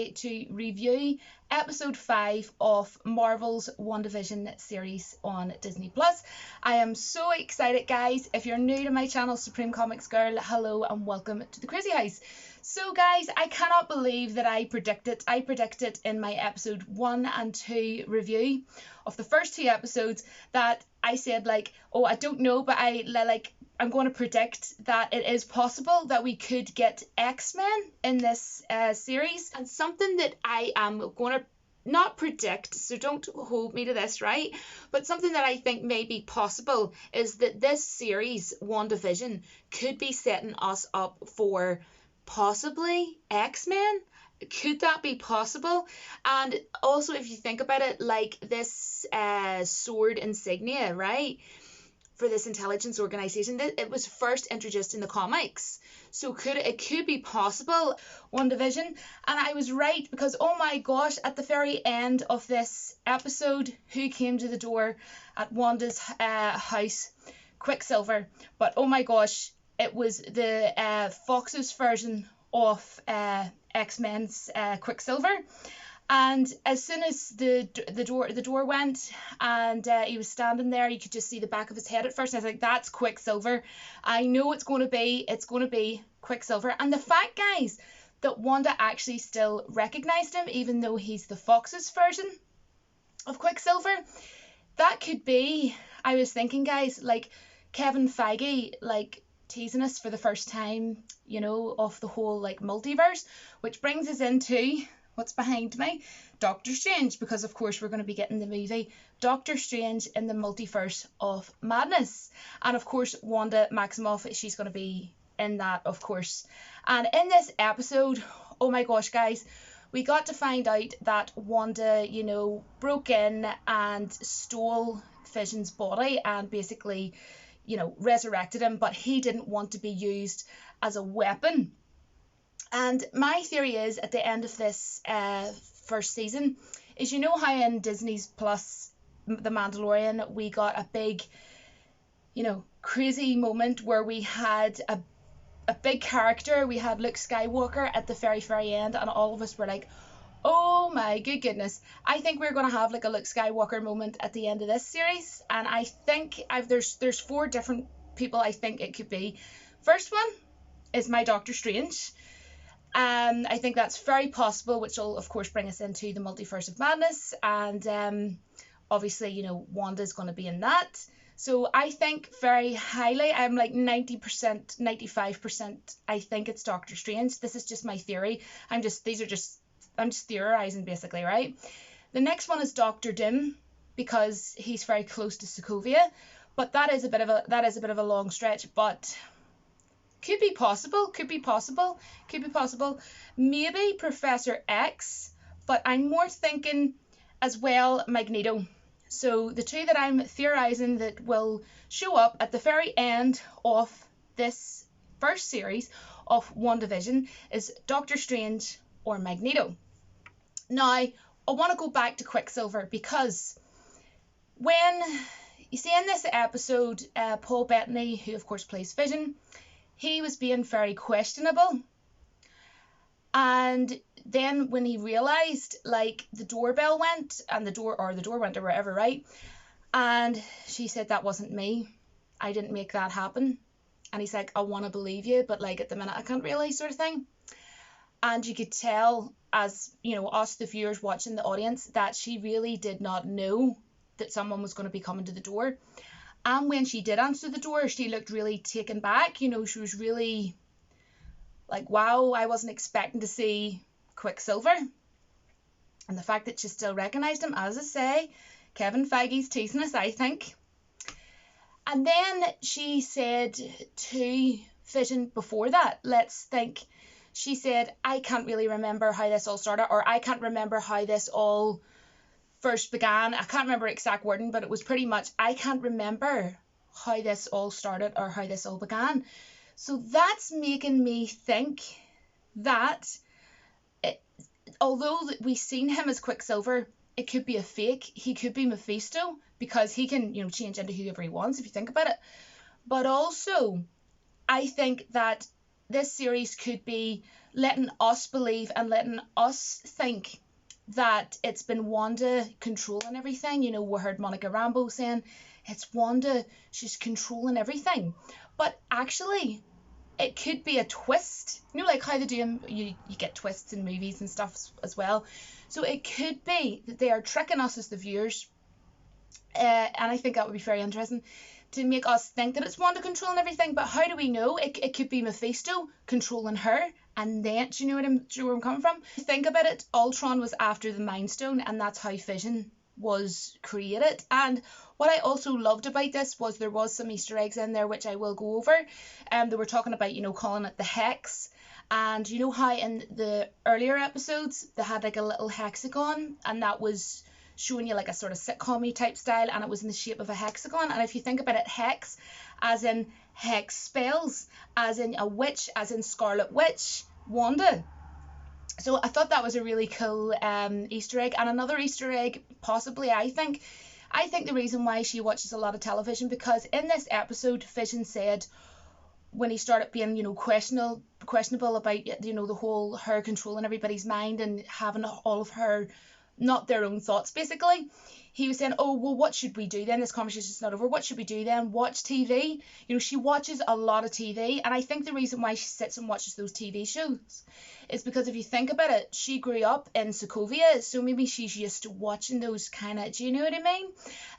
today to review episode 5 of Marvel's WandaVision series on Disney+. I am so excited, guys. If you're new to my channel, Supreme Comics Girl, hello and welcome to the Crazy House. So guys, I cannot believe that I predicted in my episode 1 and 2 review of the first 2 episodes that I said, like, oh, I don't know, but I'm going to predict that it is possible that we could get X-Men in this series. And something that I am going to not predict, so don't hold me to this, right? But something that I think may be possible is that this series, WandaVision, could be setting us up for possibly X-Men. Could that be possible? And also, if you think about it, like this sword insignia, right, for this intelligence organization, it was first introduced in the comics, so it could be possible WandaVision. And I was right, because oh my gosh, at the very end of this episode, who came to the door at Wanda's house? Quicksilver. But oh my gosh, it was the Fox's version of X-Men's Quicksilver. And as soon as the door went and he was standing there, you could just see the back of his head at first. And I was like, that's Quicksilver. I know it's going to be Quicksilver. And the fact, guys, that Wanda actually still recognized him, even though he's the Fox's version of Quicksilver, that could be, I was thinking, guys, like Kevin Feige, like, teasing us for the first time, you know, of the whole like multiverse, which brings us into what's behind me, Doctor Strange, because of course we're going to be getting the movie Doctor Strange in the Multiverse of Madness, and of course Wanda Maximoff, she's going to be in that, of course. And in this episode, oh my gosh, guys, we got to find out that Wanda, you know, broke in and stole Vision's body and basically, you know, resurrected him, but he didn't want to be used as a weapon. And my theory is, at the end of this first season, is, you know how in Disney's Plus, The Mandalorian, we got a big, you know, crazy moment where we had a big character, we had Luke Skywalker at the very, very end, and all of us were like, oh my good goodness. I think we're going to have like a Luke Skywalker moment at the end of this series, and I think there's 4 different people I think it could be. First one is my Doctor Strange. I think that's very possible, which will of course bring us into the Multiverse of Madness, and obviously, you know, Wanda's going to be in that. So I think very highly, I'm like 90%, 95%, I think it's Doctor Strange. This is just my theory. I'm just theorizing basically, right? The next one is Doctor Doom, because he's very close to Sokovia, but that is a bit of a long stretch, but could be possible. Maybe Professor X, but I'm more thinking as well Magneto. So the 2 that I'm theorizing that will show up at the very end of this first series of WandaVision is Doctor Strange or Magneto. Now, I want to go back to Quicksilver, because when you see in this episode, Paul Bettany, who of course plays Vision, he was being very questionable. And then when he realized, like, the doorbell went, and the door went or wherever, right? And she said, that wasn't me. I didn't make that happen. And he's like, I want to believe you, but like at the minute I can't really, sort of thing. And you could tell, as you know, us the viewers watching, the audience, that she really did not know that someone was going to be coming to the door. And when she did answer the door, she looked really taken back. You know, she was really like, wow, I wasn't expecting to see Quicksilver. And the fact that she still recognised him, as I say, Kevin Feige's teasing us, I think. And then she said to Vision before that, let's think, she said, I can't really remember how this all started, or I can't remember how this all first began. I can't remember exact wording, but it was pretty much, I can't remember how this all started or how this all began. So that's making me think that although we've seen him as Quicksilver, it could be a fake. He could be Mephisto, because he can, you know, change into whoever he wants, if you think about it. But also, I think that this series could be letting us believe and letting us think that it's been Wanda controlling everything. You know, we heard Monica Rambeau saying it's Wanda, she's controlling everything. But actually, it could be a twist. You know, like how they do, you get twists in movies and stuff as well. So it could be that they are tricking us as the viewers. And I think that would be very interesting to make us think that it's Wanda controlling everything. But how do we know? It could be Mephisto controlling her. And then, do you know where I'm coming from? Think about it, Ultron was after the Mind Stone, and that's how Vision was created. And what I also loved about this was there was some Easter eggs in there, which I will go over. They were talking about, you know, calling it the Hex. And you know how in the earlier episodes, they had like a little hexagon, and that was showing you like a sort of sitcom-y type style, and it was in the shape of a hexagon. And if you think about it, hex as in hex spells, as in a witch, as in Scarlet Witch, Wanda. So I thought that was a really cool Easter egg. And another Easter egg, possibly, I think the reason why she watches a lot of television, because in this episode, Vision said when he started being, you know, questionable about, you know, the whole her controlling everybody's mind and having all of her, not their own thoughts, basically. He was saying, oh, well, what should we do then? This conversation's not over. What should we do then? Watch TV? You know, she watches a lot of TV. And I think the reason why she sits and watches those TV shows is because if you think about it, she grew up in Sokovia. So maybe she's used to watching those kind of, do you know what I mean?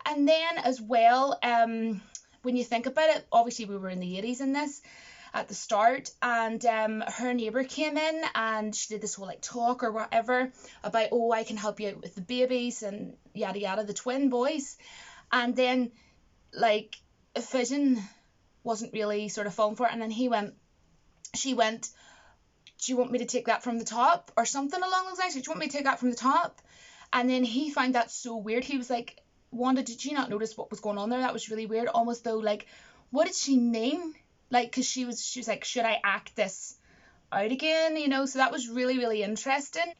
And then as well, when you think about it, obviously we were in the 80s in this at the start, and her neighbour came in and she did this whole like talk or whatever about, oh, I can help you out with the babies and yada yada, the twin boys. And then like Vision wasn't really sort of falling for it, and then she went, do you want me to take that from the top or something along those lines? Do you want me to take that from the top? And then he found that so weird. He was like, Wanda, did you not notice what was going on there? That was really weird. Almost though like, what did she mean? Like, because she was like, should I act this out again? You know, so that was really, really interesting.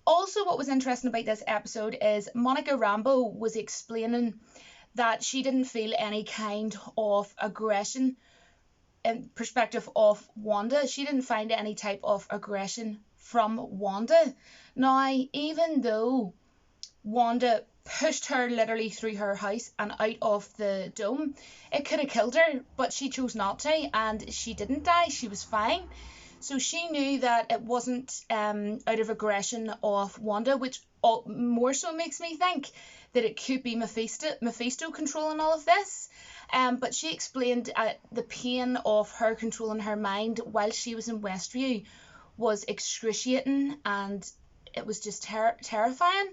Also, what was interesting about this episode is Monica Rambeau was explaining that she didn't feel any kind of aggression in perspective of Wanda. She didn't find any type of aggression from Wanda. Now, even though Wanda pushed her literally through her house and out of the dome, it could have killed her, but she chose not to, and she didn't die. She was fine. So she knew that it wasn't out of aggression of Wanda, which more so makes me think that it could be Mephisto controlling all of this. But she explained the pain of her controlling her mind while she was in Westview was excruciating, and it was just terrifying.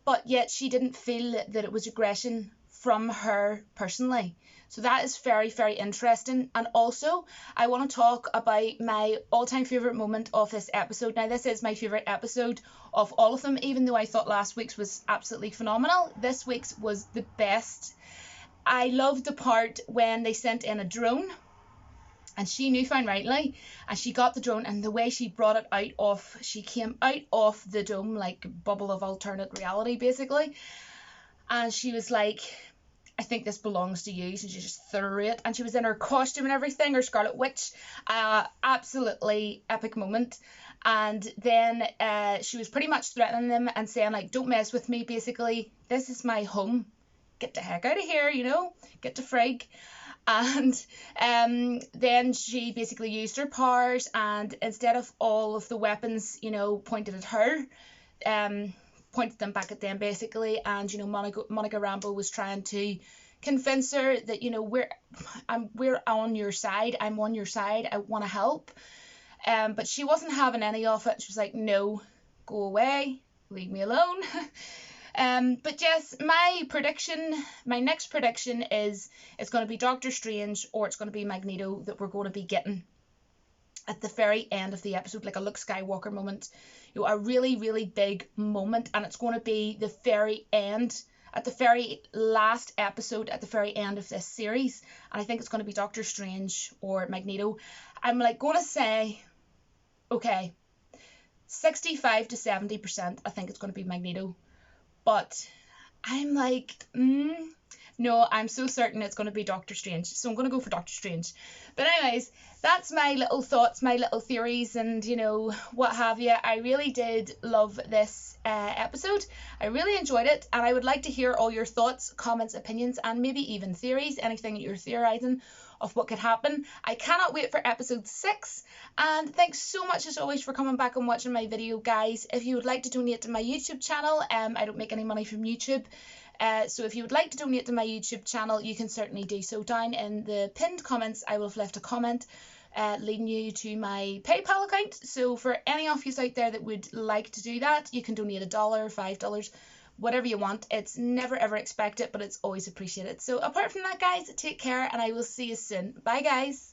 But yet she didn't feel that it was aggression from her personally. So that is very, very interesting. And also, I want to talk about my all-time favourite moment of this episode. Now, this is my favourite episode of all of them, even though I thought last week's was absolutely phenomenal. This week's was the best. I loved the part when they sent in a drone, and she knew fine rightly, and she got the drone, and the way she brought it out of, she came out of the dome like a bubble of alternate reality, basically. And she was like, I think this belongs to you. So she just threw it, and she was in her costume and everything, her Scarlet Witch. Absolutely epic moment. And then she was pretty much threatening them and saying like, don't mess with me, basically. This is my home. Get the heck out of here, you know, get to frig. And then she basically used her powers, and instead of all of the weapons, you know, pointed at her, pointed them back at them basically. And, you know, Monica Rambeau was trying to convince her that, you know, we're on your side. I'm on your side. I want to help. But she wasn't having any of it. She was like, no, go away, leave me alone. But yes, my next prediction is it's going to be Doctor Strange, or it's going to be Magneto that we're going to be getting at the very end of the episode, like a Luke Skywalker moment, you know, a really, really big moment, and it's going to be the very end, at the very last episode, at the very end of this series, and I think it's going to be Doctor Strange or Magneto. I'm like going to say, okay, 65 to 70%, I think it's going to be Magneto. But I'm like, no, I'm so certain it's going to be Doctor Strange. So I'm going to go for Doctor Strange. But anyways, that's my little thoughts, my little theories, and what have you. I really did love this episode. I really enjoyed it, and I would like to hear all your thoughts, comments, opinions, and maybe even theories, anything that you're theorizing of what could happen. I cannot wait for episode 6, and thanks so much as always for coming back and watching my video, guys. If you would like to donate to my YouTube channel, I don't make any money from YouTube. So if you would like to donate to my YouTube channel, you can certainly do so. Down in the pinned comments, I will have left a comment leading you to my PayPal account. So for any of you out there that would like to do that, you can donate $1, $5, whatever you want. It's never ever expected, but it's always appreciated. So apart from that, guys, take care, and I will see you soon. Bye, guys.